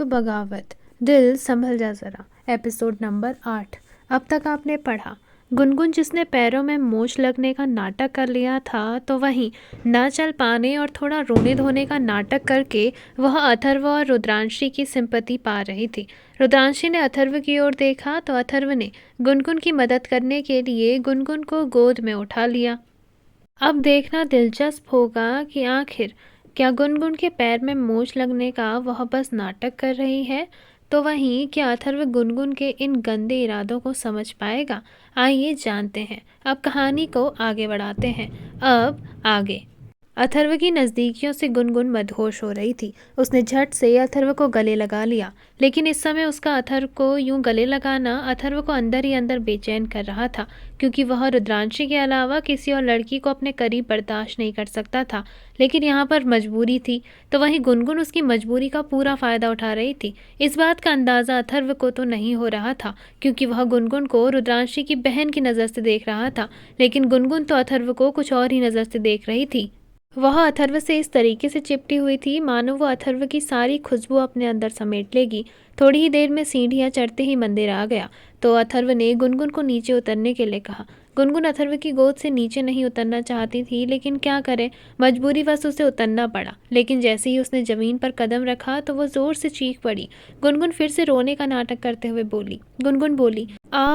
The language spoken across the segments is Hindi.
बगावत, दिल संभल जा जरा। Episode number 8। अब तक आपने पढ़ा। गुनगुन जिसने पैरों में मोच लगने का नाटक कर लिया था, तो वहीं न चल पाने और थोड़ा रोने धोने का नाटक करके वह अथर्व और रुद्रांशी की सिंपैथी पा रही थी। रुद्रांशी ने अथर्व की ओर देखा तो अथर्व ने गुनगुन की मदद करने के लिए गुनगुन को गोद में उठा लिया। अब देखना दिलचस्प होगा कि आखिर क्या गुनगुन के पैर में मोच लगने का वह बस नाटक कर रही है, तो वहीं क्या अथर्व गुनगुन के इन गंदे इरादों को समझ पाएगा। आइए जानते हैं। अब कहानी को आगे बढ़ाते हैं। अब आगे अथर्व की नज़दीकियों से गुनगुन मदहोश हो रही थी। उसने झट से अथर्व को गले लगा लिया, लेकिन इस समय उसका अथर्व को यूं गले लगाना अथर्व को अंदर ही अंदर बेचैन कर रहा था, क्योंकि वह रुद्रांशी के अलावा किसी और लड़की को अपने करीब बर्दाश्त नहीं कर सकता था। लेकिन यहाँ पर मजबूरी थी, तो वहीं गुनगुन उसकी मजबूरी का पूरा फ़ायदा उठा रही थी। इस बात का अंदाज़ा अथर्व को तो नहीं हो रहा था, क्योंकि वह गुनगुन को रुद्रांशी की बहन की नज़र से देख रहा था, लेकिन गुनगुन तो अथर्व को कुछ और ही नज़र से देख रही थी। वह अथर्व से इस तरीके से चिपटी हुई थी मानो वो अथर्व की सारी खुशबू अपने अंदर समेट लेगी। थोड़ी ही देर में सीढ़ियाँ चढ़ते ही मंदिर आ गया, तो अथर्व ने गुनगुन को नीचे उतरने के लिए कहा। गुनगुन अथर्व की गोद से नीचे नहीं उतरना चाहती थी, लेकिन क्या करे, मजबूरीवश उसे उतरना पड़ा। लेकिन जैसे ही उसने ज़मीन पर कदम रखा तो वो ज़ोर से चीख पड़ी। गुनगुन फिर से रोने का नाटक करते हुए बोली। गुनगुन बोली,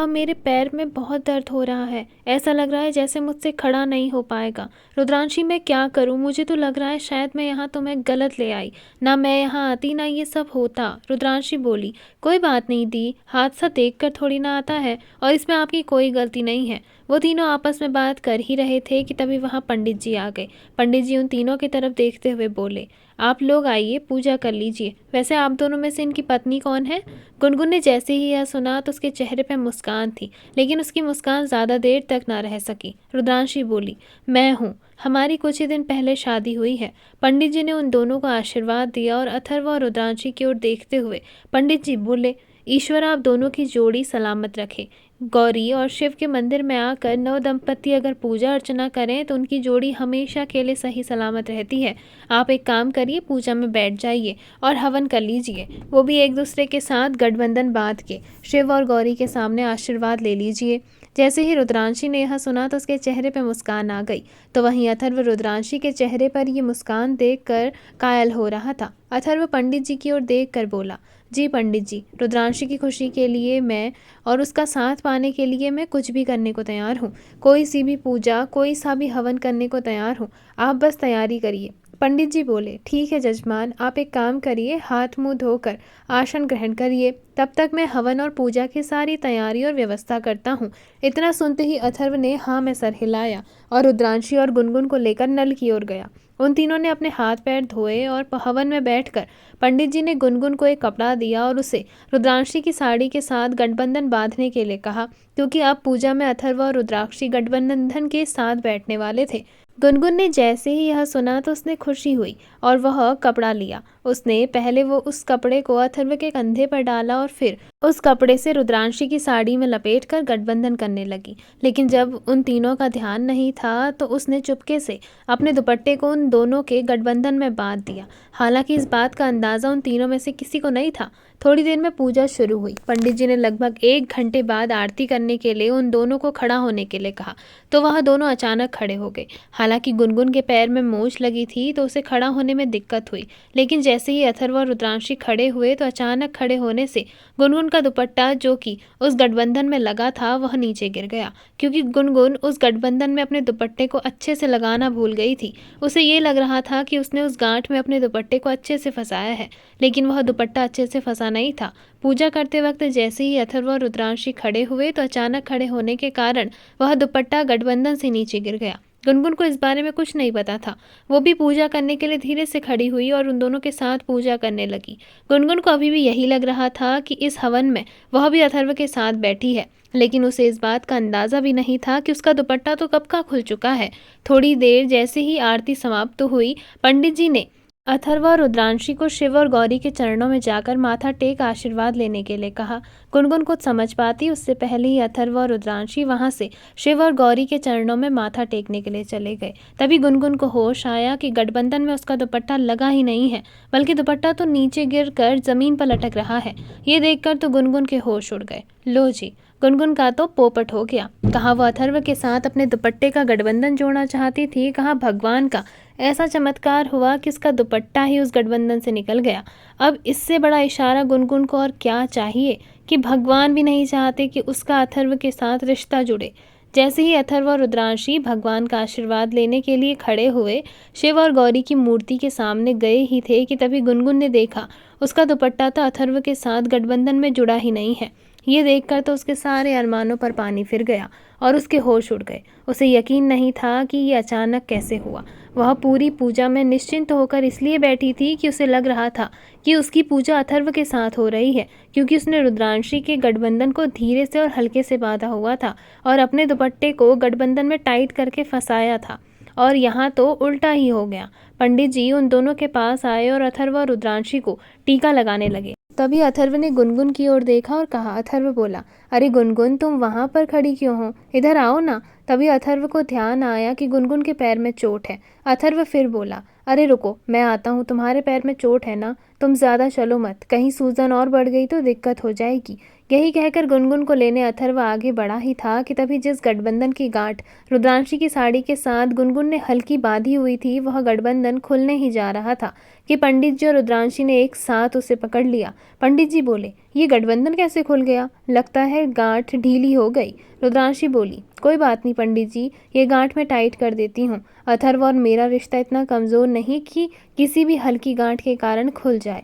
मेरे पैर में बहुत दर्द हो रहा है। ऐसा लग रहा है जैसे मुझसे खड़ा नहीं हो पाएगा। रुद्रांशी, मैं क्या करूं? मुझे तो लग रहा है शायद मैं यहाँ तुम्हें गलत ले आई। ना मैं यहाँ आती ना ये सब होता। रुद्रांशी बोली, कोई बात नहीं दी, हादसा देखकर थोड़ी ना आता है, और इसमें आपकी कोई गलती नहीं है। वो तीनों आपस में बात कर ही रहे थे कि तभी वहाँ पंडित जी आ गए। पंडित जी उन तीनों की तरफ देखते हुए बोले, आप लोग आइए, पूजा कर लीजिए। वैसे आप दोनों में से इनकी पत्नी कौन है? गुनगुन ने जैसे ही यह सुना तो उसके चेहरे पर मुस्कान थी, लेकिन उसकी मुस्कान ज़्यादा देर तक ना रह सकी। रुद्रांशी बोली, मैं हूँ। हमारी कुछ ही दिन पहले शादी हुई है। पंडित जी ने उन दोनों को आशीर्वाद दिया और अथर्व और रुद्रांशी की ओर देखते हुए पंडित जी बोले, ईश्वर आप दोनों की जोड़ी सलामत रखे। गौरी और शिव के मंदिर में आकर नव दंपति अगर पूजा अर्चना करें तो उनकी जोड़ी हमेशा के लिए सही सलामत रहती है। आप एक काम करिए, पूजा में बैठ जाइए और हवन कर लीजिए, वो भी एक दूसरे के साथ गठबंधन बांध के। शिव और गौरी के सामने आशीर्वाद ले लीजिए। जैसे ही रुद्रांशी ने यह सुना तो उसके चेहरे पर मुस्कान आ गई, तो वहीं अथर्व रुद्रांशी के चेहरे पर ये मुस्कान देखकर कायल हो रहा था। अथर्व पंडित जी की ओर देखकर बोला, जी पंडित जी, रुद्रांशी की खुशी के लिए मैं और उसका साथ पाने के लिए मैं कुछ भी करने को तैयार हूँ। कोई सी भी पूजा, कोई सा भी हवन करने को तैयार हूँ। आप बस तैयारी करिए। पंडित जी बोले, ठीक है जजमान, आप एक काम करिए, हाथ मुंह धोकर आसन ग्रहण करिए। तब तक मैं हवन और पूजा की सारी तैयारी और व्यवस्था करता हूँ। इतना सुनते ही अथर्व ने हाँ में सर हिलाया और रुद्रांशी और गुनगुन को लेकर नल की ओर गया। उन तीनों ने अपने हाथ पैर धोए और हवन में बैठकर पंडित जी ने गुनगुन को एक कपड़ा दिया और उसे रुद्रांशी की साड़ी के साथ गठबंधन बांधने के लिए कहा, क्योंकि अब पूजा में अथर्व और रुद्रांशी गठबंधन के साथ बैठने वाले थे। गुनगुन ने जैसे ही यह सुना तो उसने खुशी हुई और वह कपड़ा लिया। उसने पहले वो उस कपड़े को अथर्व के कंधे पर डाला और फिर उस कपड़े से रुद्रांशी की साड़ी में लपेटकर गठबंधन करने लगी। लेकिन जब उन तीनों का ध्यान नहीं था तो उसने चुपके से अपने दुपट्टे को उन दोनों के गठबंधन में बांध दिया। हालांकि इस बात का अंदाज़ा उन तीनों में से किसी को नहीं था। थोड़ी देर में पूजा शुरू हुई। पंडित जी ने लगभग 1 घंटे बाद आरती करने के लिए उन दोनों को खड़ा होने के लिए कहा, तो वह दोनों अचानक खड़े हो गए। हालांकि गुनगुन के पैर में मोच लगी थी तो उसे खड़ा होने में दिक्कत हुई, लेकिन जैसे ही अथर्व और रुद्रांशी खड़े हुए तो अचानक खड़े होने से गुनगुन का दुपट्टा जो कि उस गठबंधन में लगा था वह नीचे गिर गया, क्योंकि गुनगुन उस गठबंधन में अपने दुपट्टे को अच्छे से लगाना भूल गई थी। उसे ये लग रहा था कि उसने उस गांठ में अपने दुपट्टे को अच्छे से फंसाया है, लेकिन वह दुपट्टा अच्छे से फंसा नहीं था। पूजा करते वक्त जैसे ही अथर्व और रुद्रांशी खड़े हुए तो अचानक खड़े होने के कारण वह दुपट्टा गठबंधन से नीचे गिर गया। गुनगुन को इस बारे में कुछ नहीं पता था। वो भी पूजा करने के लिए धीरे से खड़ी हुई और उन दोनों के साथ पूजा करने लगी। गुनगुन को अभी भी यही लग रहा था कि इस हवन में वह भी अथर्व के साथ बैठी है, लेकिन उसे इस बात का अंदाज़ा भी नहीं था कि उसका दुपट्टा तो कब का खुल चुका है। थोड़ी देर जैसे ही आरती समाप्त हुई, पंडित जी ने अथर्व और रुद्रांशी को शिव और गौरी के चरणों में जाकर माथा टेक आशीर्वाद लेने के लिए कहा। गुनगुन कुछ समझ पाती उससे पहले ही अथर्व और रुद्रांशी वहां से शिव और गौरी के चरणों में माथा टेकने के लिए चले गए। तभी गुनगुन को होश आया कि गठबंधन में उसका दुपट्टा लगा ही नहीं है, बल्कि दुपट्टा तो नीचे गिर कर जमीन पर लटक रहा है। ये देखकर तो गुनगुन के होश उड़ गए। लो जी, गुनगुन का तो पोपट हो गया। कहाँ वो अथर्व के साथ अपने दुपट्टे का गठबंधन जोड़ना चाहती थी, कहाँ भगवान का ऐसा चमत्कार हुआ कि उसका दुपट्टा ही उस गठबंधन से निकल गया। अब इससे बड़ा इशारा गुनगुन को और क्या चाहिए कि भगवान भी नहीं चाहते कि उसका अथर्व के साथ रिश्ता जुड़े। जैसे ही अथर्व और रुद्रांशी भगवान का आशीर्वाद लेने के लिए खड़े हुए शिव और गौरी की मूर्ति के सामने गए ही थे कि तभी गुनगुन ने देखा उसका दुपट्टा तो अथर्व के साथ गठबंधन में जुड़ा ही नहीं है। ये देखकर तो उसके सारे अरमानों पर पानी फिर गया और उसके होश उड़ गए। उसे यकीन नहीं था कि ये अचानक कैसे हुआ। वह पूरी पूजा में निश्चिंत होकर इसलिए बैठी थी कि उसे लग रहा था कि उसकी पूजा अथर्व के साथ हो रही है, क्योंकि उसने रुद्रांशी के गठबंधन को धीरे से और हल्के से बांधा हुआ था और अपने दुपट्टे को गठबंधन में टाइट करके फंसाया था। और यहाँ तो उल्टा ही हो गया। पंडित जी उन दोनों के पास आए और अथर्व और रुद्रांशी को टीका लगाने लगे। तभी अथर्व ने गुनगुन की ओर देखा और कहा। अथर्व बोला, अरे गुनगुन, तुम वहां पर खड़ी क्यों हो? इधर आओ ना। तभी अथर्व को ध्यान आया कि गुनगुन के पैर में चोट है। अथर्व फिर बोला, अरे रुको, मैं आता हूँ। तुम्हारे पैर में चोट है ना, तुम ज़्यादा चलो मत, कहीं सूजन और बढ़ गई तो दिक्कत हो जाएगी। यही कहकर गुनगुन को लेने अथर्व आगे बढ़ा ही था कि तभी जिस गठबंधन की गांठ रुद्रांशी की साड़ी के साथ गुनगुन ने हल्की बांधी हुई थी, वह गठबंधन खुलने ही जा रहा था कि पंडित जी और रुद्रांशी ने एक साथ उसे पकड़ लिया। पंडित जी बोले, ये गठबंधन कैसे खुल गया? लगता है गांठ ढीली हो गई। रुद्रांशी बोली, कोई बात नहीं पंडित जी, ये गांठ मैं टाइट कर देती हूँ। अथर्व और मेरा रिश्ता इतना कमज़ोर नहीं कि किसी भी हल्की गांठ के कारण खुल जाए।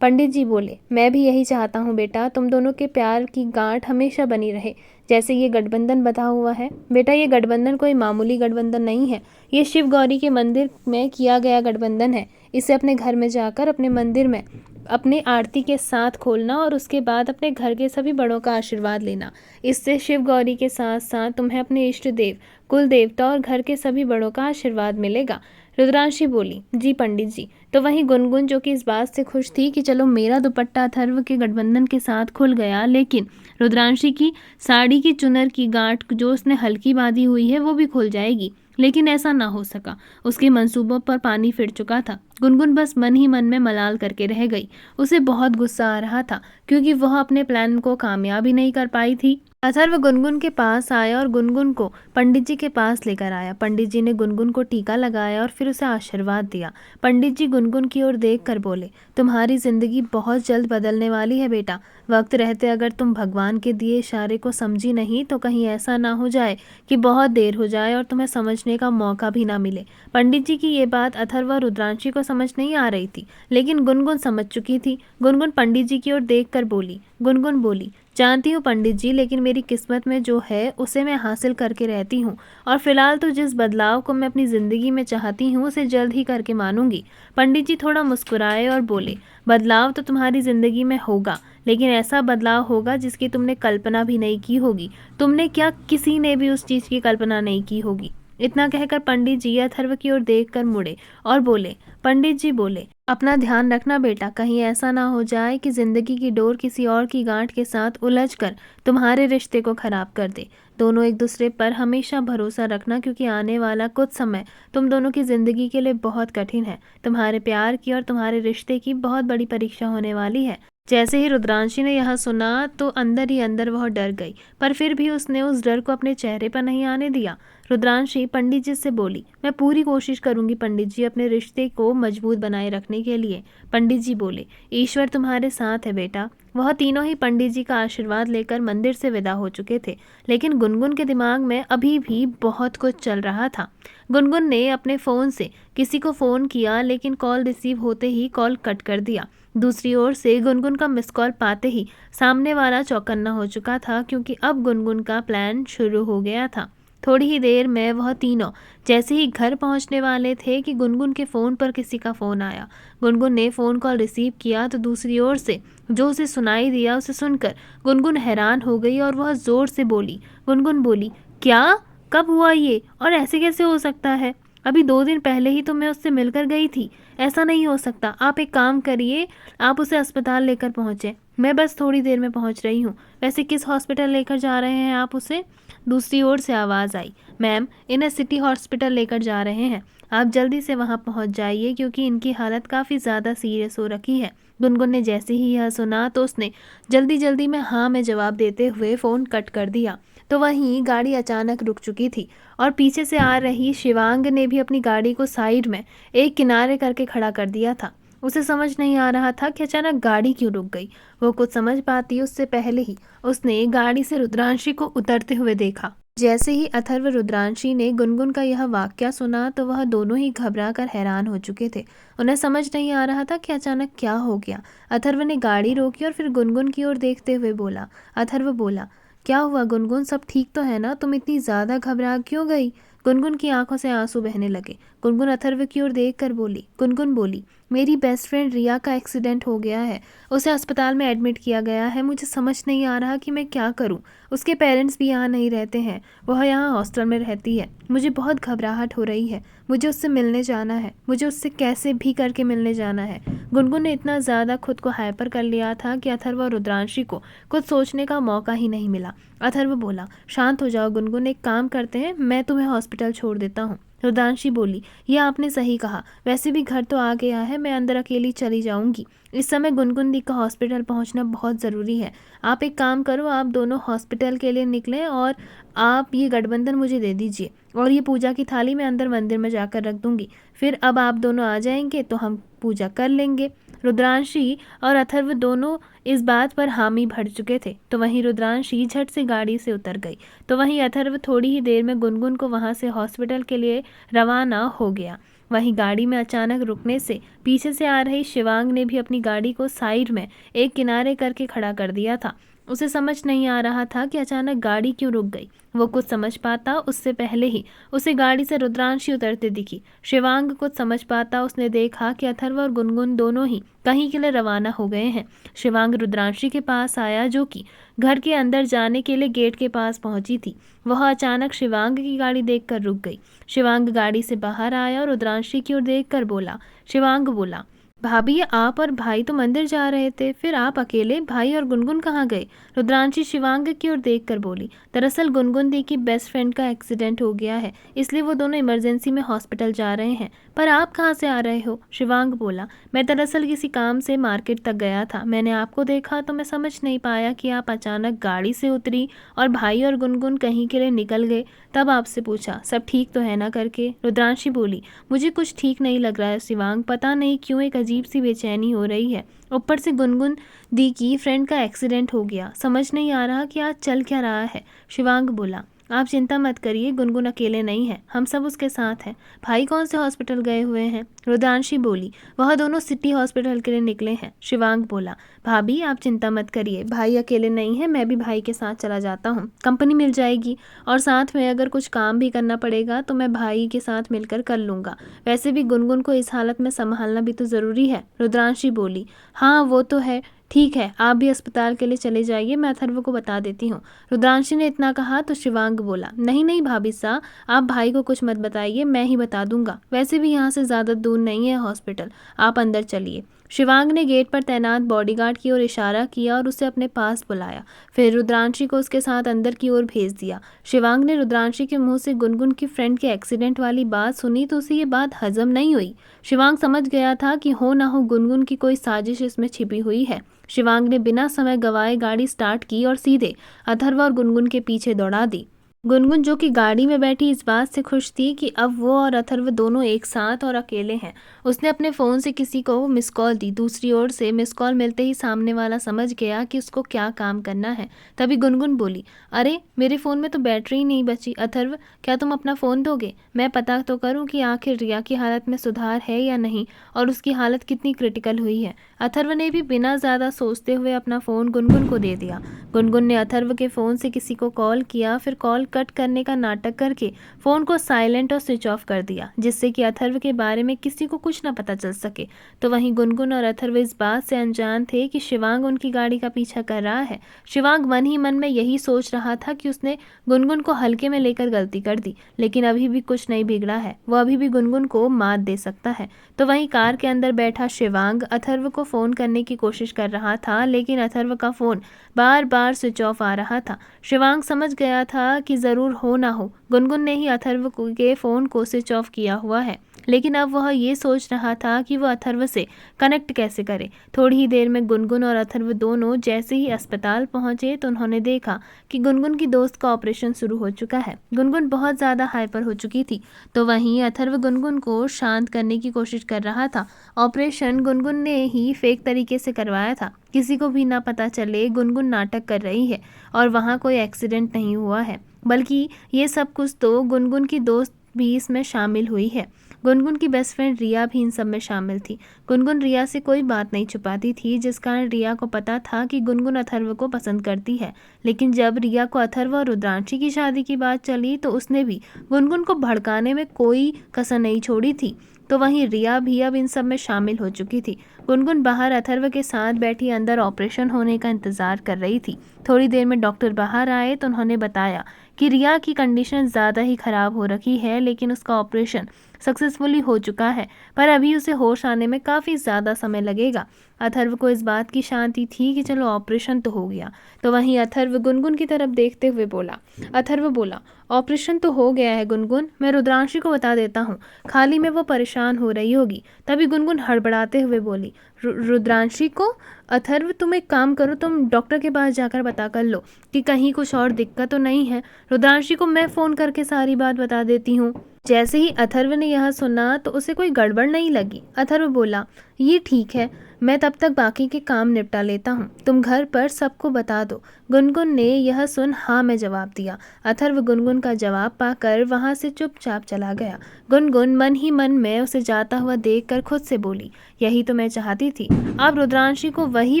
पंडित जी बोले, मैं भी यही चाहता हूँ बेटा, तुम दोनों के प्यार की गांठ हमेशा बनी रहे जैसे ये गठबंधन बंधा हुआ है। बेटा, ये गठबंधन कोई मामूली गठबंधन नहीं है, ये शिव गौरी के मंदिर में किया गया गठबंधन है। इसे अपने घर में जाकर अपने मंदिर में अपने आरती के साथ खोलना और उसके बाद अपने घर के सभी बड़ों का आशीर्वाद लेना। इससे शिव गौरी के साथ साथ तुम्हें अपने इष्ट देव, कुल देवता और घर के सभी बड़ों का आशीर्वाद मिलेगा। रुद्रांशी बोली, जी पंडित जी। तो वहीं गुनगुन, जो कि इस बात से खुश थी कि चलो मेरा दुपट्टा अथर्व के गठबंधन के साथ खुल गया, लेकिन रुद्रांशी की साड़ी की चुनर की गांठ जो उसने हल्की बांधी हुई है वो भी खुल जाएगी, लेकिन ऐसा ना हो सका। उसके मंसूबों पर पानी फिर चुका था। गुनगुन बस मन ही मन में मलाल करके रह गई। उसे बहुत गुस्सा आ रहा था क्योंकि वह अपने प्लान को कामयाब ही नहीं कर पाई थी। अथर्व गुनगुन के पास आया और गुनगुन को पंडित जी के पास लेकर आया। पंडित जी ने गुनगुन को टीका लगाया और फिर उसे आशीर्वाद दिया। पंडित जी गुनगुन की ओर देखकर बोले, तुम्हारी जिंदगी बहुत जल्द बदलने वाली है बेटा। वक्त रहते अगर तुम भगवान के दिए इशारे को समझी नहीं तो कहीं ऐसा ना हो जाए कि बहुत देर हो जाए और तुम्हें समझने का मौका भी ना मिले। पंडित जी की ये बात अथर्व और रुद्रांशी को समझ नहीं आ रही थी, लेकिन गुनगुन समझ चुकी थी। गुनगुन पंडित जी की ओर देखकर बोली। गुनगुन बोली, जानती हूँ पंडित जी, लेकिन मेरी किस्मत में जो है उसे मैं हासिल करके रहती हूँ और फिलहाल तो जिस बदलाव को मैं अपनी ज़िंदगी में चाहती हूँ उसे जल्द ही करके मानूंगी। पंडित जी थोड़ा मुस्कुराए और बोले, बदलाव तो तुम्हारी ज़िंदगी में होगा, लेकिन ऐसा बदलाव होगा जिसकी तुमने कल्पना भी नहीं की होगी। तुमने क्या, किसी ने भी उस चीज़ की कल्पना नहीं की होगी। इतना कहकर पंडित जी अथर्व की ओर देखकर मुड़े और बोले। पंडित जी बोले, अपना ध्यान रखना बेटा, कहीं ऐसा ना हो जाए कि जिंदगी की डोर किसी और की गांठ के साथ उलझकर तुम्हारे रिश्ते को खराब कर दे। दोनों एक दूसरे पर हमेशा भरोसा रखना, क्योंकि आने वाला कुछ समय तुम दोनों की जिंदगी के लिए बहुत कठिन है। तुम्हारे प्यार की और तुम्हारे रिश्ते की बहुत बड़ी परीक्षा होने वाली है। जैसे ही रुद्रांशी ने यह सुना तो अंदर ही अंदर वह डर गई, पर फिर भी उसने उस डर को अपने चेहरे पर नहीं आने दिया। रुद्रांशी पंडित जी से बोली, मैं पूरी कोशिश करूंगी पंडित जी अपने रिश्ते को मजबूत बनाए रखने के लिए। पंडित जी बोले, ईश्वर तुम्हारे साथ है बेटा। वह तीनों ही पंडित जी का आशीर्वाद लेकर मंदिर से विदा हो चुके थे, लेकिन गुनगुन के दिमाग में अभी भी बहुत कुछ चल रहा था। गुनगुन ने अपने फ़ोन से किसी को फ़ोन किया, लेकिन कॉल रिसीव होते ही कॉल कट कर दिया। दूसरी ओर से गुनगुन का मिस कॉल पाते ही सामने वाला चौकन्ना हो चुका था, क्योंकि अब गुनगुन का प्लान शुरू हो गया था। थोड़ी ही देर में वह तीनों जैसे ही घर पहुंचने वाले थे कि गुनगुन के फ़ोन पर किसी का फ़ोन आया। गुनगुन ने फ़ोन कॉल रिसीव किया तो दूसरी ओर से जो उसे सुनाई दिया उसे सुनकर गुनगुन हैरान हो गई और वह ज़ोर से बोली। गुनगुन बोली, क्या, कब हुआ ये, और ऐसे कैसे हो सकता है? अभी 2 दिन पहले ही तो मैं उससे मिलकर गई थी। ऐसा नहीं हो सकता। आप एक काम करिए, आप उसे अस्पताल लेकर पहुँचे। मैं बस थोड़ी देर में पहुँच रही हूँ। वैसे किस हॉस्पिटल लेकर जा रहे हैं आप उसे? दूसरी ओर से आवाज़ आई। मैम, इन्हें सिटी हॉस्पिटल लेकर जा रहे हैं। आप जल्दी से वहाँ पहुँच जाइए क्योंकि इनकी हालत काफ़ी ज़्यादा सीरियस हो रखी है। गुनगुन ने जैसे ही यह सुना तो उसने जल्दी जल्दी में हाँ में जवाब देते हुए फ़ोन कट कर दिया। तो वहीं गाड़ी अचानक रुक चुकी थी और पीछे से आ रही शिवांग ने भी अपनी गाड़ी को साइड में एक किनारे करके खड़ा कर दिया था। उसे समझ नहीं आ रहा था कि अचानक गाड़ी क्यों रुक गई। वो कुछ समझ पाती उससे पहले ही उसने गाड़ी से रुद्रांशी को उतरते हुए देखा। जैसे ही अथर्व रुद्रांशी ने गुनगुन का यह वाकया सुना तो वह दोनों ही घबरा कर हैरान हो चुके थे। उन्हें समझ नहीं आ रहा था कि अचानक क्या हो गया। अथर्व ने गाड़ी रोकी और फिर गुनगुन की ओर देखते हुए बोला। अथर्व बोला, क्या हुआ गुनगुन, सब ठीक तो है ना? तुम इतनी ज़्यादा घबरा क्यों गई? गुनगुन की आंखों से आंसू बहने लगे। गुनगुन अथर्व की ओर देख कर बोली। गुनगुन बोली, मेरी बेस्ट फ्रेंड रिया का एक्सीडेंट हो गया है। उसे अस्पताल में एडमिट किया गया है। मुझे समझ नहीं आ रहा कि मैं क्या करूं। उसके पेरेंट्स भी यहाँ नहीं रहते हैं, वह यहाँ हॉस्टल में रहती है। मुझे बहुत घबराहट हो रही है। मुझे उससे मिलने जाना है। मुझे उससे कैसे भी करके मिलने जाना है। गुनगुन ने इतना ज़्यादा खुद को हाइपर कर लिया था कि अथर्व और रुद्रांशी को कुछ सोचने का मौका ही नहीं मिला। अथर्व बोला, शांत हो जाओ गुनगुन, एक काम करते हैं, मैं तुम्हें हॉस्पिटल छोड़ देता हूँ। रुद्रांशी बोली, यह आपने सही कहा। वैसे भी घर तो आ गया है, मैं अंदर अकेली चली जाऊंगी। इस समय गुनगुन दी का हॉस्पिटल पहुंचना बहुत ज़रूरी है। आप एक काम करो, आप दोनों हॉस्पिटल के लिए निकलें और आप ये गठबंधन मुझे दे दीजिए और ये पूजा की थाली मैं अंदर मंदिर में जाकर रख दूंगी। फिर अब आप दोनों आ जाएंगे तो हम पूजा कर लेंगे। रुद्रांशी और अथर्व दोनों इस बात पर हामी भर चुके थे। तो वहीं रुद्रांशी झट से गाड़ी से उतर गई। तो वहीं अथर्व थोड़ी ही देर में गुनगुन को वहां से हॉस्पिटल के लिए रवाना हो गया। वहीं गाड़ी में अचानक रुकने से पीछे से आ रही शिवांग ने भी अपनी गाड़ी को साइड में एक किनारे करके खड़ा कर दिया था। उसे समझ नहीं आ रहा था कि अचानक गाड़ी क्यों रुक गई। वो कुछ समझ पाता उससे पहले ही उसे गाड़ी से रुद्रांशी उतरते दिखी। शिवांग कुछ समझ पाता उसने देखा कि अथर्व और गुनगुन दोनों ही कहीं के लिए रवाना हो गए हैं। शिवांग रुद्रांशी के पास आया जो कि घर के अंदर जाने के लिए गेट के पास पहुंची थी। वह अचानक शिवांग की गाड़ी देखकर रुक गई। शिवांग गाड़ी से बाहर आया और रुद्रांशी की ओर देखकर बोला। शिवांग बोला, भाभी आप और भाई तो मंदिर जा रहे थे, फिर आप अकेले, भाई और गुनगुन कहाँ गए? रुद्रांशी शिवांग की ओर देखकर बोली, दरअसल गुनगुन दी की बेस्ट फ्रेंड का एक्सीडेंट हो गया है, इसलिए वो दोनों इमरजेंसी में हॉस्पिटल जा रहे हैं। पर आप कहाँ से आ रहे हो? शिवांग बोला, मैं दरअसल किसी काम से मार्केट तक गया था। मैंने आपको देखा तो मैं समझ नहीं पाया कि आप अचानक गाड़ी से उतरी और भाई और गुनगुन कहीं के लिए निकल गए, तब आपसे पूछा सब ठीक तो है ना करके। रुद्रांशी बोली, मुझे कुछ ठीक नहीं लग रहा है शिवांग, पता नहीं क्यों एक अजीब सी बेचैनी हो रही है। ऊपर से गुनगुन दी की फ्रेंड का एक्सीडेंट हो गया, समझ नहीं आ रहा कि आज चल क्या रहा है। शिवांग बोला, आप चिंता मत करिए, गुनगुन अकेले नहीं है, हम सब उसके साथ हैं। भाई कौन से हॉस्पिटल गए हुए हैं? रुद्रांशी बोली, वह दोनों सिटी हॉस्पिटल के लिए निकले हैं। शिवांग बोला, भाभी आप चिंता मत करिए, भाई अकेले नहीं है, मैं भी भाई के साथ चला जाता हूँ, कंपनी मिल जाएगी और साथ में अगर कुछ काम भी करना पड़ेगा तो मैं भाई के साथ मिलकर कर लूँगा। वैसे भी गुनगुन को इस हालत में संभालना भी तो ज़रूरी है। रुद्रांशी बोली, हाँ वो तो है, ठीक है आप भी अस्पताल के लिए चले जाइए, मैं अथर्व को बता देती हूँ। रुद्रांशी ने इतना कहा तो शिवांग बोला, नहीं नहीं भाभी साहब, आप भाई को कुछ मत बताइए, मैं ही बता दूंगा। वैसे भी यहाँ से ज़्यादा दूर नहीं है हॉस्पिटल, आप अंदर चलिए। शिवांग ने गेट पर तैनात बॉडीगार्ड की ओर इशारा किया और उसे अपने पास बुलाया। फिर रुद्रांशी को उसके साथ अंदर की ओर भेज दिया। शिवांग ने रुद्रांशी के मुंह से गुनगुन की फ्रेंड के एक्सीडेंट वाली बात सुनी तो उसे ये बात हजम नहीं हुई। शिवांग समझ गया था कि हो ना हो गुनगुन की कोई साजिश इसमें छिपी हुई है। शिवांग ने बिना समय गवाए गाड़ी स्टार्ट की और सीधे अथर्व और गुनगुन के पीछे दौड़ा दी। गुनगुन जो कि गाड़ी में बैठी इस बात से खुश थी कि अब वो और अथर्व दोनों एक साथ और अकेले हैं। उसने अपने फ़ोन से किसी को मिस कॉल दी। दूसरी ओर से मिस कॉल मिलते ही सामने वाला समझ गया कि उसको क्या काम करना है। तभी गुनगुन बोली, अरे मेरे फ़ोन में तो बैटरी ही नहीं बची। अथर्व क्या तुम अपना फ़ोन दोगे? मैं पता तो करूँ कि आखिर रिया की हालत में सुधार है या नहीं और उसकी हालत कितनी क्रिटिकल हुई है। अथर्व ने भी बिना ज़्यादा सोचते हुए अपना फ़ोन गुनगुन को दे दिया। गुनगुन ने अथर्व के फ़ोन से किसी को कॉल किया, फिर कॉल कट करने का नाटक करके फ़ोन को साइलेंट और स्विच ऑफ कर दिया, जिससे कि अथर्व के बारे में किसी को कुछ ना पता चल सके। तो वहीं गुनगुन और अथर्व इस बात से अनजान थे कि शिवांग उनकी गाड़ी का पीछा कर रहा है। शिवांग मन ही मन में यही सोच रहा था कि उसने गुनगुन को हल्के में लेकर गलती कर दी, लेकिन अभी भी कुछ नहीं बिगड़ा है, वो अभी भी गुनगुन को मात दे सकता है। तो वहीं कार के अंदर बैठा शिवांग अथर्व को फ़ोन करने की कोशिश कर रहा था, लेकिन अथर्व का फ़ोन बार बार स्विच ऑफ आ रहा था। शिवांग समझ गया था कि ज़रूर हो ना हो गुनगुन ने ही अथर्व के फ़ोन को स्विच ऑफ किया हुआ है, लेकिन अब वह ये सोच रहा था कि वह अथर्व से कनेक्ट कैसे करे। थोड़ी ही देर में गुनगुन और अथर्व दोनों जैसे ही अस्पताल पहुंचे तो उन्होंने देखा कि गुनगुन की दोस्त का ऑपरेशन शुरू हो चुका है। गुनगुन बहुत ज़्यादा हाइपर हो चुकी थी, तो वहीं अथर्व गुनगुन को शांत करने की कोशिश कर रहा था। ऑपरेशन गुनगुन ने ही फेक तरीके से करवाया था, किसी को भी ना पता चले गुनगुन नाटक कर रही है और वहाँ कोई एक्सीडेंट नहीं हुआ है, बल्कि ये सब कुछ तो गुनगुन की दोस्त भी इसमें शामिल हुई है। गुनगुन की बेस्ट फ्रेंड रिया भी इन सब में शामिल थी। गुनगुन रिया से कोई बात नहीं छुपाती थी, जिस कारण रिया को पता था कि गुनगुन अथर्व को पसंद करती है। लेकिन जब रिया को अथर्व और रुद्रांशी की शादी की बात चली तो उसने भी गुनगुन को भड़काने में कोई कसर नहीं छोड़ी थी। तो वहीं रिया भी अब इन सब में शामिल हो चुकी थी। गुनगुन बाहर अथर्व के साथ बैठी अंदर ऑपरेशन होने का इंतज़ार कर रही थी। थोड़ी देर में डॉक्टर बाहर आए तो उन्होंने बताया कि रिया की कंडीशन ज़्यादा ही ख़राब हो रखी है, लेकिन उसका ऑपरेशन सक्सेसफुली हो चुका है, पर अभी उसे होश आने में काफ़ी ज़्यादा समय लगेगा। अथर्व को इस बात की शांति थी कि चलो ऑपरेशन तो हो गया। तो वहीं अथर्व गुनगुन की तरफ देखते हुए बोला, अथर्व बोला, ऑपरेशन तो हो गया है गुनगुन, मैं रुद्रांशी को बता देता हूँ, खाली में वो परेशान हो रही होगी। तभी गुनगुन हड़बड़ाते हुए बोली, रुद्रांशी को? अथर्व तुम एक काम करो, तुम डॉक्टर के पास जाकर पता कर लो कि कहीं कुछ और दिक्कत तो नहीं है। रुद्रांशी को मैं फ़ोन करके सारी बात बता देती हूँ। जैसे ही अथर्व ने यह सुना तो उसे कोई गड़बड़ नहीं लगी। अथर्व बोला, ये ठीक है, मैं तब तक बाकी के काम निपटा लेता हूँ, तुम घर पर सबको बता दो। गुनगुन ने यह सुन हाँ में जवाब दिया। अथर्व गुनगुन का जवाब पाकर वहाँ से चुपचाप चला गया। गुनगुन मन ही मन में उसे जाता हुआ देखकर खुद से बोली, यही तो मैं चाहती थी, अब रुद्रांशी को वही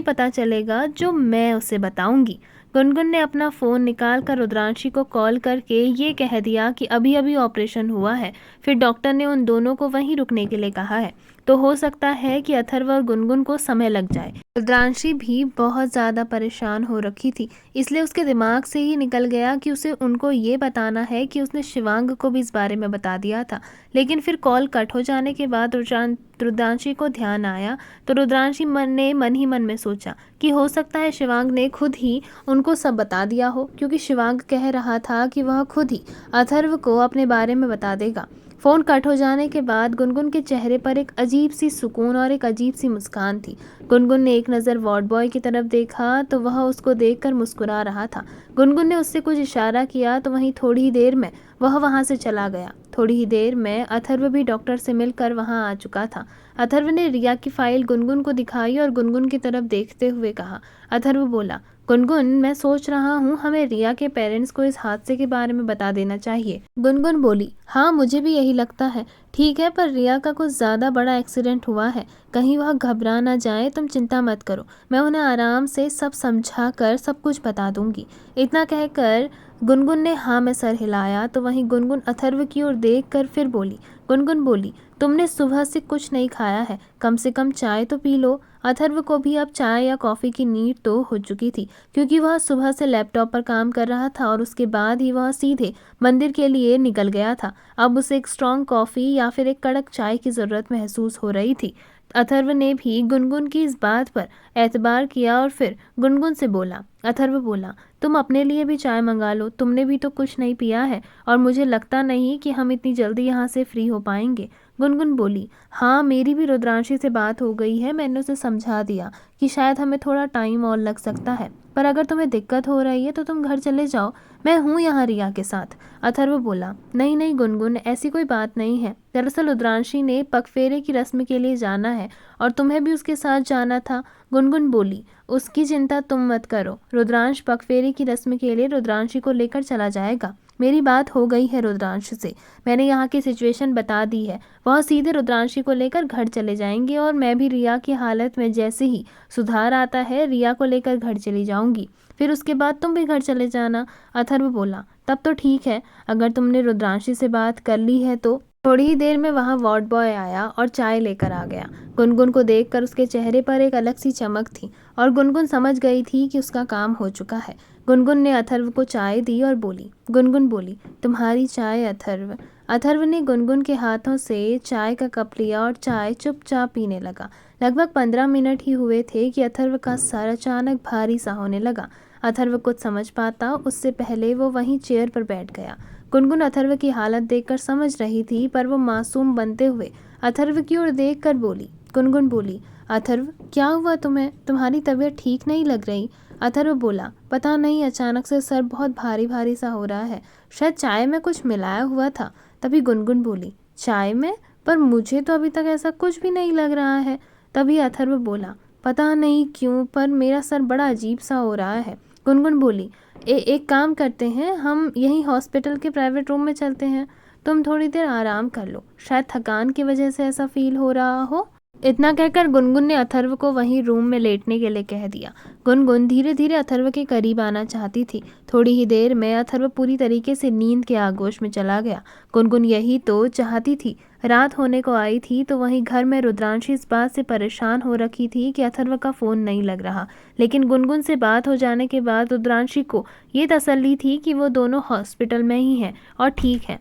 पता चलेगा जो मैं उसे बताऊंगी। गुनगुन ने अपना फ़ोन निकाल कर रुद्रांशी को कॉल करके ये कह दिया कि अभी अभी ऑपरेशन हुआ है, फिर डॉक्टर ने उन दोनों को वहीं रुकने के लिए कहा है, तो हो सकता है कि अथर्व और गुनगुन को समय लग जाए। रुद्रांशी भी बहुत ज़्यादा परेशान हो रखी थी, इसलिए उसके दिमाग से ही निकल गया कि उसे उनको ये बताना है कि उसने शिवांग को भी इस बारे में बता दिया था। लेकिन फिर कॉल कट हो जाने के बाद रुद्रांशी को ध्यान आया, तो रुद्रांशी ने मन ही मन में सोचा कि हो सकता है शिवांग ने खुद ही उनको सब बता दिया हो, क्योंकि शिवांग कह रहा था कि वह खुद ही अथर्व को अपने बारे में बता देगा। फ़ोन कट हो जाने के बाद गुनगुन के चेहरे पर एक अजीब सी सुकून और एक अजीब सी मुस्कान थी। गुनगुन ने एक नज़र वार्ड बॉय की तरफ देखा तो वह उसको देखकर मुस्कुरा रहा था। गुनगुन ने उससे कुछ इशारा किया तो वहीं थोड़ी ही देर में वह वहाँ से चला गया। थोड़ी ही देर में अथर्व भी डॉक्टर से मिलकर वहाँ आ चुका था। अथर्व ने रिया की फाइल गुनगुन को दिखाई और गुनगुन की तरफ देखते हुए कहा। अथर्व बोला, गुनगुन, मैं सोच रहा हूँ हमें रिया के पेरेंट्स को इस हादसे के बारे में बता देना चाहिए। गुनगुन बोली, हाँ मुझे भी यही लगता है। ठीक है, पर रिया का कुछ ज़्यादा बड़ा एक्सीडेंट हुआ है, कहीं वह घबरा ना जाए, तुम चिंता मत करो, मैं उन्हें आराम से सब समझा कर सब कुछ बता दूंगी। इतना कहकर गुनगुन ने हाँ में सर हिलाया तो वहीं गुनगुन अथर्व की ओर देख कर फिर बोली। गुनगुन बोली, तुमने सुबह से कुछ नहीं खाया है, कम से कम चाय तो पी लो। अथर्व को भी अब चाय या कॉफ़ी की नीड तो हो चुकी थी, क्योंकि वह सुबह से लैपटॉप पर काम कर रहा था और उसके बाद ही वह सीधे मंदिर के लिए निकल गया था। अब उसे एक स्ट्रॉन्ग कॉफ़ी या फिर एक कड़क चाय की ज़रूरत महसूस हो रही थी। अथर्व ने भी गुनगुन की इस बात पर एतबार किया और फिर गुनगुन से बोला। अथर्व बोला, तुम अपने लिए भी चाय मंगा लो, तुमने भी तो कुछ नहीं पिया है और मुझे लगता नहीं कि हम इतनी जल्दी यहाँ से फ्री हो पाएंगे। गुनगुन बोली, हाँ मेरी भी रुद्रांशी से बात हो गई है, मैंने उसे समझा दिया कि शायद हमें थोड़ा टाइम और लग सकता है, पर अगर तुम्हें दिक्कत हो रही है तो तुम घर चले जाओ, मैं हूँ यहाँ रिया के साथ। अथर्व बोला, नहीं नहीं गुनगुन, ऐसी कोई बात नहीं है, दरअसल रुद्रांशी ने पगफेरे की रस्म के लिए जाना है और तुम्हें भी उसके साथ जाना था। गुनगुन बोली, उसकी चिंता तुम मत करो, रुद्रांश पगफेरे की रस्म के लिए रुद्रांशी को लेकर चला जाएगा। मेरी बात हो गई है रुद्रांश से, मैंने यहाँ की सिचुएशन बता दी है। वह सीधे रुद्रांशी को लेकर घर चले जाएंगे और मैं भी रिया की हालत में जैसे ही सुधार आता है रिया को लेकर घर चली जाऊंगी, फिर उसके बाद तुम भी घर चले जाना। अथर्व बोला, तब तो ठीक है, अगर तुमने रुद्रांशी से बात कर ली है तो। थोड़ी ही देर में वहाँ वार्ड बॉय आया और चाय लेकर आ गया। गुनगुन को देखकर उसके चेहरे पर एक अलग सी चमक थी और गुनगुन समझ गई थी कि उसका काम हो चुका है। गुनगुन ने अथर्व को चाय दी और बोली, गुनगुन बोली, तुम्हारी चाय अथर्व। अथर्व ने गुनगुन के हाथों से चाय का कप लिया और चाय चुपचाप पीने लगा। लगभग 15 मिनट ही हुए थे कि अथर्व का सर अचानक भारी सा होने लगा। अथर्व कुछ समझ पाता उससे पहले वो वहीं चेयर पर बैठ गया। गुनगुन अथर्व की हालत देखकर समझ रही थी, पर वो मासूम बनते हुए अथर्व की ओर देखकर बोली। गुनगुन बोली, अथर्व क्या हुआ तुम्हें, तुम्हारी तबीयत ठीक नहीं लग रही। अथर्व बोला, पता नहीं, अचानक से सर बहुत भारी भारी सा हो रहा है, शायद चाय में कुछ मिलाया हुआ था। तभी गुनगुन बोली, चाय में? पर मुझे तो अभी तक ऐसा कुछ भी नहीं लग रहा है। तभी अथर्व बोला, पता नहीं क्यों पर मेरा सर बड़ा अजीब सा हो रहा है। गुनगुन बोली, एक काम करते हैं, हम यहीं हॉस्पिटल के प्राइवेट रूम में चलते हैं, तुम थोड़ी देर आराम कर लो, शायद थकान की वजह से ऐसा फील हो रहा हो। इतना कहकर गुनगुन ने अथर्व को वहीं रूम में लेटने के लिए कह दिया। गुनगुन धीरे धीरे अथर्व के करीब आना चाहती थी। थोड़ी ही देर में अथर्व पूरी तरीके से नींद के आगोश में चला गया। गुनगुन यही तो चाहती थी। रात होने को आई थी तो वहीं घर में रुद्रांशी इस बात से परेशान हो रखी थी कि अथर्व का फ़ोन नहीं लग रहा, लेकिन गुनगुन से बात हो जाने के बाद रुद्रांशी को ये तसल्ली थी कि वो दोनों हॉस्पिटल में ही हैं और ठीक है।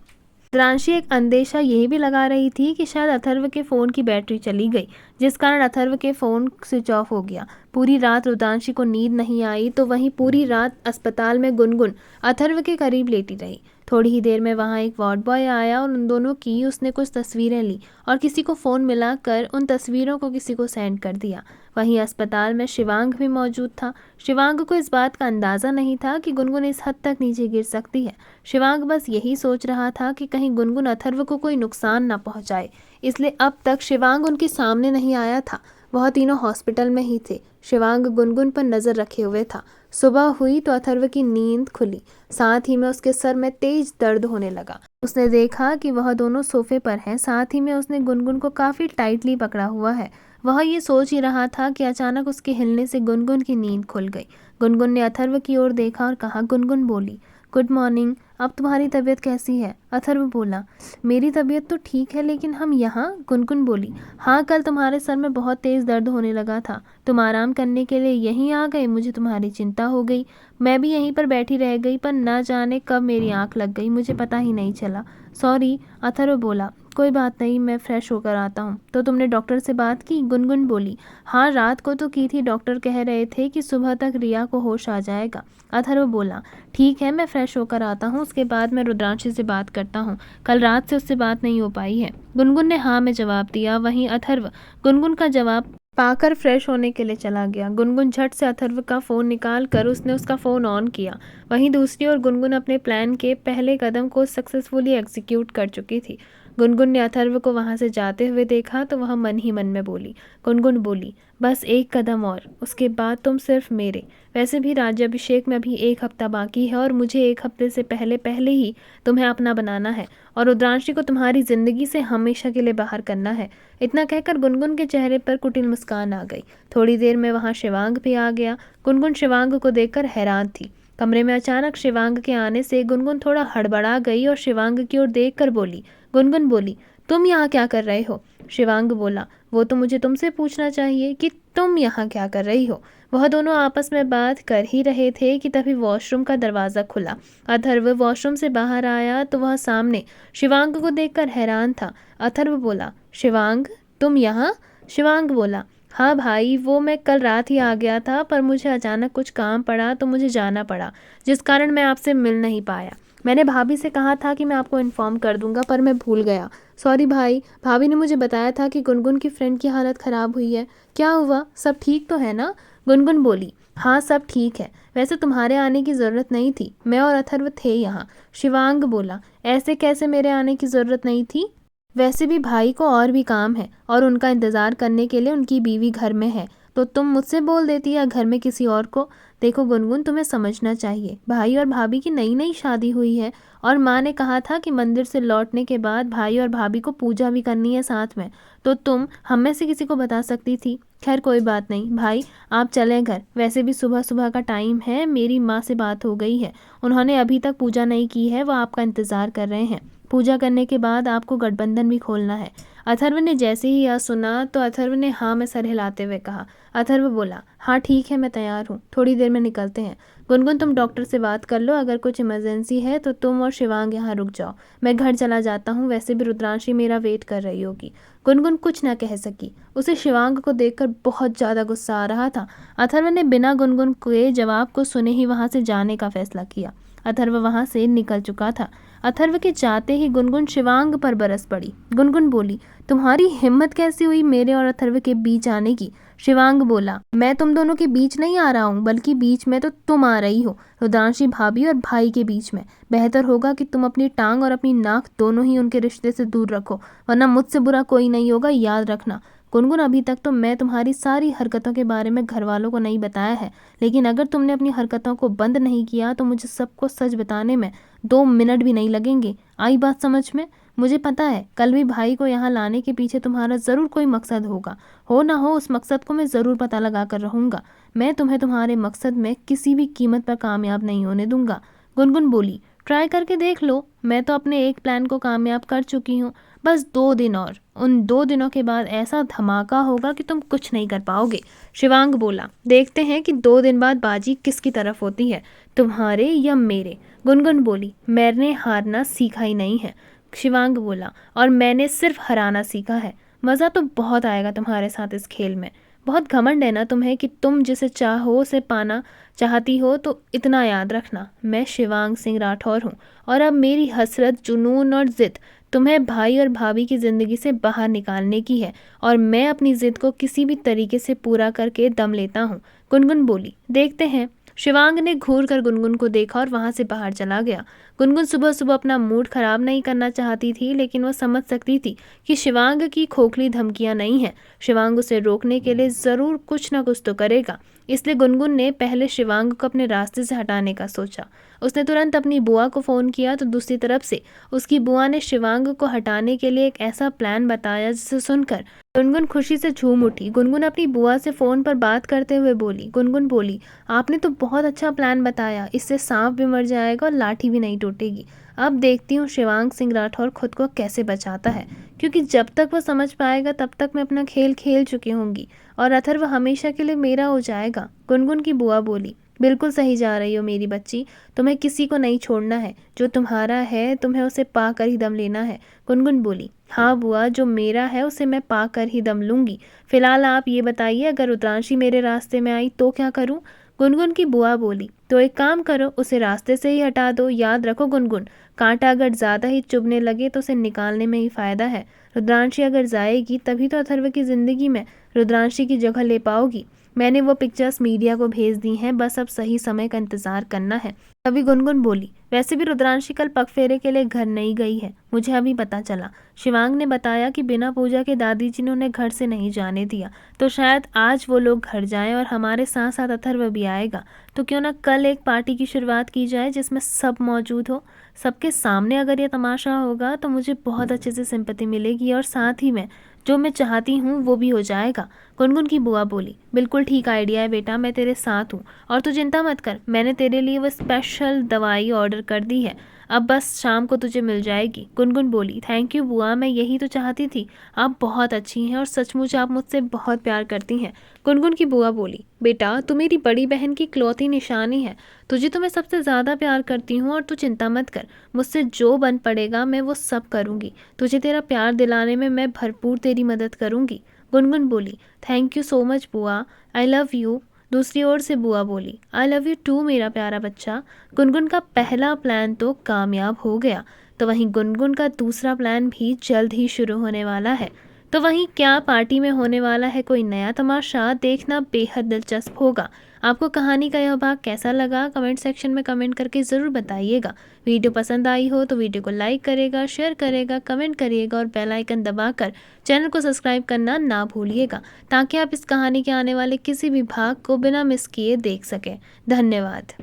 रुद्रांशी एक अंदेशा यही भी लगा रही थी कि शायद अथर्व के फ़ोन की बैटरी चली गई, जिस कारण अथर्व के फ़ोन स्विच ऑफ हो गया। पूरी रात रुद्रांशी को नींद नहीं आई तो वहीं पूरी रात अस्पताल में गुनगुन अथर्व के करीब लेटी रही। थोड़ी ही देर में वहाँ एक वार्ड बॉय आया और उन दोनों की उसने कुछ तस्वीरें ली और किसी को फ़ोन मिलाकर उन तस्वीरों को किसी को सेंड कर दिया। वहीं अस्पताल में शिवांग भी मौजूद था। शिवांग को इस बात का अंदाज़ा नहीं था कि गुनगुन इस हद तक नीचे गिर सकती है। शिवांग बस यही सोच रहा था कि कहीं गुनगुन अथर्व को कोई नुकसान ना पहुंचाए, इसलिए अब तक शिवांग उनके सामने नहीं आया था। वह तीनों हॉस्पिटल में ही थे। शिवांग गुनगुन पर नज़र रखे हुए था। सुबह हुई तो अथर्व की नींद खुली, साथ ही में उसके सर में तेज दर्द होने लगा। उसने देखा कि वह दोनों सोफे पर हैं, साथ ही में उसने गुनगुन को काफ़ी टाइटली पकड़ा हुआ है। वह ये सोच ही रहा था कि अचानक उसके हिलने से गुनगुन की नींद खुल गई। गुनगुन ने अथर्व की ओर देखा और कहा, गुनगुन बोली, गुड मॉर्निंग, अब तुम्हारी तबीयत कैसी है? अथर्व बोला, मेरी तबीयत तो ठीक है, लेकिन हम यहाँ। गुनगुन बोली, हाँ, कल तुम्हारे सर में बहुत तेज़ दर्द होने लगा था, तुम आराम करने के लिए यहीं आ गए, मुझे तुम्हारी चिंता हो गई, मैं भी यहीं पर बैठी रह गई, पर न जाने कब मेरी आँख लग गई, मुझे पता ही नहीं चला, सॉरी। अथर्व बोला, कोई बात नहीं, मैं फ्रेश होकर आता हूँ। तो तुमने डॉक्टर से बात की? गुनगुन बोली, हाँ, रात को तो की थी, डॉक्टर कह रहे थे कि सुबह तक रिया को होश आ जाएगा। अथर्व बोला, ठीक है, मैं फ्रेश होकर आता हूँ, उसके बाद मैं रुद्रांशी से बात करता हूँ, कल रात से उससे बात नहीं हो पाई है। गुनगुन ने हाँ में जवाब दिया। वहीं अथर्व गुनगुन का जवाब पाकर फ्रेश होने के लिए चला गया। गुनगुन झट से अथर्व का फ़ोन निकाल कर उसने उसका फ़ोन ऑन किया। वहीं दूसरी ओर गुनगुन अपने प्लान के पहले कदम को सक्सेसफुली एग्जीक्यूट कर चुकी थी। गुनगुन ने अथर्व को वहाँ से जाते हुए देखा तो वह मन ही मन में बोली। गुनगुन बोली, बस एक कदम और, उसके बाद तुम सिर्फ मेरे। वैसे भी राज्याभिषेक में अभी 1 हफ्ता बाकी है और मुझे 1 हफ्ते से पहले पहले ही तुम्हें अपना बनाना है और रुद्रांशी को तुम्हारी ज़िंदगी से हमेशा के लिए बाहर करना है। इतना कहकर गुनगुन के चेहरे पर कुटिल मुस्कान आ गई। थोड़ी देर में वहाँ शिवांग भी आ गया। गुनगुन शिवांग को देखकर हैरान थी। कमरे में अचानक शिवांग के आने से गुनगुन थोड़ा हड़बड़ा गई और शिवांग की ओर देखकर बोली। गुनगुन बोली, तुम यहाँ क्या कर रहे हो? शिवांग बोला, वो तो मुझे तुमसे पूछना चाहिए कि तुम यहाँ क्या कर रही हो। वह दोनों आपस में बात कर ही रहे थे कि तभी वॉशरूम का दरवाज़ा खुला। अथर्व वॉशरूम से बाहर आया तो वह सामने शिवांग को देखकर हैरान था। अथर्व बोला, शिवांग, तुम यहाँ? शिवांग बोला, हाँ भाई, वो मैं कल रात ही आ गया था, पर मुझे अचानक कुछ काम पड़ा तो मुझे जाना पड़ा, जिस कारण मैं आपसे मिल नहीं पाया। मैंने भाभी से कहा था कि मैं आपको इन्फॉर्म कर दूंगा, पर मैं भूल गया, सॉरी भाई। भाभी ने मुझे बताया था कि गुनगुन की फ्रेंड की हालत ख़राब हुई है। क्या हुआ, सब ठीक तो है ना? गुनगुन बोली, हाँ, सब ठीक है, वैसे तुम्हारे आने की ज़रूरत नहीं थी, मैं और अथर्व थे यहाँ। शिवांग बोला, ऐसे कैसे मेरे आने की ज़रूरत नहीं थी? वैसे भी भाई को और भी काम है और उनका इंतज़ार करने के लिए उनकी बीवी घर में है, तो तुम मुझसे बोल देती या घर में किसी और को। देखो गुनगुन, तुम्हें समझना चाहिए, भाई और भाभी की नई नई शादी हुई है और माँ ने कहा था कि मंदिर से लौटने के बाद भाई और भाभी को पूजा भी करनी है साथ में। तो तुम हम में से किसी को बता सकती थी। खैर कोई बात नहीं भाई, आप चलें घर। वैसे भी सुबह सुबह का टाइम है, मेरी माँ से बात हो गई है, उन्होंने अभी तक पूजा नहीं की है, वो आपका इंतज़ार कर रहे हैं। पूजा करने के बाद आपको गठबंधन भी खोलना है। अथर्व ने जैसे ही यह सुना तो अथर्व ने हाँ में सर हिलाते हुए कहा। अथर्व बोला, हाँ ठीक है, मैं तैयार हूँ, थोड़ी देर में निकलते हैं। गुनगुन, तुम डॉक्टर से बात कर लो, अगर कुछ इमरजेंसी है तो तुम और शिवांग यहाँ रुक जाओ, मैं घर चला जाता हूँ, वैसे भी रुद्रांशी मेरा वेट कर रही होगी। गुनगुन कुछ न कह सकी, उसे शिवांग को देखकर बहुत ज़्यादा गुस्सा आ रहा था। अथर्व ने बिना गुनगुन के जवाब को सुने ही वहाँ से जाने का फैसला किया। अथर्व वहाँ से निकल चुका था। अथर्व के जाते ही गुनगुन शिवांग पर बरस पड़ी। गुनगुन बोली, तुम्हारी हिम्मत कैसी हुई मेरे और अथर्व के बीच आने की? शिवांग बोला, मैं तुम दोनों के बीच नहीं आ रहा हूँ, बल्कि बीच में तो तुम आ रही हो, रुद्रांशी भाभी और भाई के बीच में। बेहतर होगा कि तुम अपनी टांग और अपनी नाक दोनों ही उनके रिश्ते से दूर रखो, वरना मुझसे बुरा कोई नहीं होगा, याद रखना। गुनगुन, अभी तक तो मैं तुम्हारी सारी हरकतों के बारे में घर वालों को नहीं बताया है, लेकिन अगर तुमने अपनी हरकतों को बंद नहीं किया तो मुझे सबको सच बताने में 2 मिनट भी नहीं लगेंगे। आई बात समझ में? मुझे पता है कल भी भाई को यहाँ लाने के पीछे तुम्हारा ज़रूर कोई मकसद होगा, हो ना हो उस मकसद को मैं ज़रूर पता लगा कर रहूँगा। मैं तुम्हें तुम्हारे मकसद में किसी भी कीमत पर कामयाब नहीं होने दूंगा। गुनगुन बोली, ट्राई करके देख लो, मैं तो अपने एक प्लान को कामयाब कर चुकी हूँ, बस 2 दिन और। उन 2 दिनों के बाद ऐसा धमाका होगा कि तुम कुछ नहीं कर पाओगे। शिवांग बोला, देखते हैं कि 2 दिन बाद बाजी किसकी तरफ होती है, तुम्हारे या मेरे। गुनगुन बोली, मैंने हारना सीखा ही नहीं है। शिवांग बोला, और मैंने सिर्फ हराना सीखा है। मज़ा तो बहुत आएगा तुम्हारे साथ इस खेल में। बहुत घमंड है ना तुम्हें कि तुम जिसे चाहो उसे पाना चाहती हो, तो इतना याद रखना, मैं शिवांग सिंह राठौर हूँ और अब मेरी हसरत, जुनून और ज़िद तुम्हें भाई और भाभी की ज़िंदगी से बाहर निकालने की है, और मैं अपनी ज़िद को किसी भी तरीके से पूरा करके दम लेता हूँ। गुनगुन बोली, देखते हैं। शिवांग ने घूर कर गुनगुन को देखा और वहाँ से बाहर चला गया। गुनगुन सुबह सुबह अपना मूड खराब नहीं करना चाहती थी, लेकिन वह समझ सकती थी कि शिवांग की खोखली धमकियां नहीं हैं। शिवांग उसे रोकने के लिए ज़रूर कुछ ना कुछ तो करेगा, इसलिए गुनगुन ने पहले शिवांग को अपने रास्ते से हटाने का सोचा। उसने तुरंत अपनी बुआ को फ़ोन किया तो दूसरी तरफ से उसकी बुआ ने शिवांग को हटाने के लिए एक ऐसा प्लान बताया जिसे सुनकर गुनगुन खुशी से झूम उठी। गुनगुन अपनी बुआ से फ़ोन पर बात करते हुए बोली। गुनगुन बोली, आपने तो बहुत अच्छा प्लान बताया, इससे सांप भी मर जाएगा और लाठी भी नहीं टूटेगी। अब देखती हूँ शिवांग सिंह राठौर खुद को कैसे बचाता है, क्योंकि जब तक वो समझ पाएगा तब तक मैं अपना खेल खेल चुकी होंगी और अथर्व हमेशा के लिए मेरा हो जाएगा। गुनगुन की बुआ बोली, बिल्कुल सही जा रही हो मेरी बच्ची, तुम्हें किसी को नहीं छोड़ना है, जो तुम्हारा है तुम्हें उसे पा कर ही दम लेना है। गुनगुन बोली, हाँ बुआ, जो मेरा है उसे मैं पा कर ही दम लूँगी। फिलहाल आप ये बताइए, अगर रुद्रांशी मेरे रास्ते में आई तो क्या करूँ? गुनगुन की बुआ बोली, तो एक काम करो, उसे रास्ते से ही हटा दो। याद रखो गुनगुन, कांटा अगर ज़्यादा ही चुभने लगे तो उसे निकालने में ही फ़ायदा है। रुद्रांशी अगर जाएगी तभी तो अथर्व की ज़िंदगी में रुद्रांशी की जगह ले पाओगी। मैंने वो पिक्चर्स मीडिया को भेज दी हैं, बस अब सही समय का इंतज़ार करना है। तभी गुनगुन बोली, वैसे भी रुद्रांशी कल पगफेरे के लिए घर नहीं गई है, मुझे अभी पता चला। शिवांग ने बताया कि बिना पूजा के दादी जी ने उन्हें घर से नहीं जाने दिया, तो शायद आज वो लोग घर जाएं और हमारे साथ साथ अथर्व भी आएगा। तो क्यों ना कल एक पार्टी की शुरुआत की जाए जिसमें सब मौजूद हो। सबके सामने अगर ये तमाशा होगा तो मुझे बहुत अच्छे से सिंपैथी मिलेगी और साथ ही में जो मैं चाहती हूँ वो भी हो जाएगा। गुनगुन की बुआ बोली, बिल्कुल ठीक आइडिया है बेटा, मैं तेरे साथ हूँ और तू चिंता मत कर, मैंने तेरे लिए वो स्पेशल दवाई ऑर्डर कर दी है, अब बस शाम को तुझे मिल जाएगी। गुनगुन बोली, थैंक यू बुआ, मैं यही तो चाहती थी, आप बहुत अच्छी हैं और सचमुच आप मुझसे बहुत प्यार करती हैं। गुनगुन की बुआ बोली, बेटा तू मेरी बड़ी बहन की इकलौती निशानी है, तुझे तो मैं सबसे ज़्यादा प्यार करती हूँ और तू चिंता मत कर, मुझसे जो बन पड़ेगा मैं वो सब करूँगी, तुझे तेरा प्यार दिलाने में मैं भरपूर तेरी मदद करूँगी। गुनगुन बोली, थैंक यू सो मच बुआ, आई लव यू। दूसरी ओर से बुआ बोली, आई लव यू टू मेरा प्यारा बच्चा। गुनगुन का पहला प्लान तो कामयाब हो गया, तो वहीं गुनगुन का दूसरा प्लान भी जल्द ही शुरू होने वाला है। तो वहीं क्या पार्टी में होने वाला है कोई नया तमाशा, देखना बेहद दिलचस्प होगा। आपको कहानी का यह भाग कैसा लगा कमेंट सेक्शन में कमेंट करके ज़रूर बताइएगा। वीडियो पसंद आई हो तो वीडियो को लाइक करेगा, शेयर करेगा, कमेंट करिएगा और बेल आइकन दबाकर चैनल को सब्सक्राइब करना ना भूलिएगा, ताकि आप इस कहानी के आने वाले किसी भी भाग को बिना मिस किए देख सकें। धन्यवाद।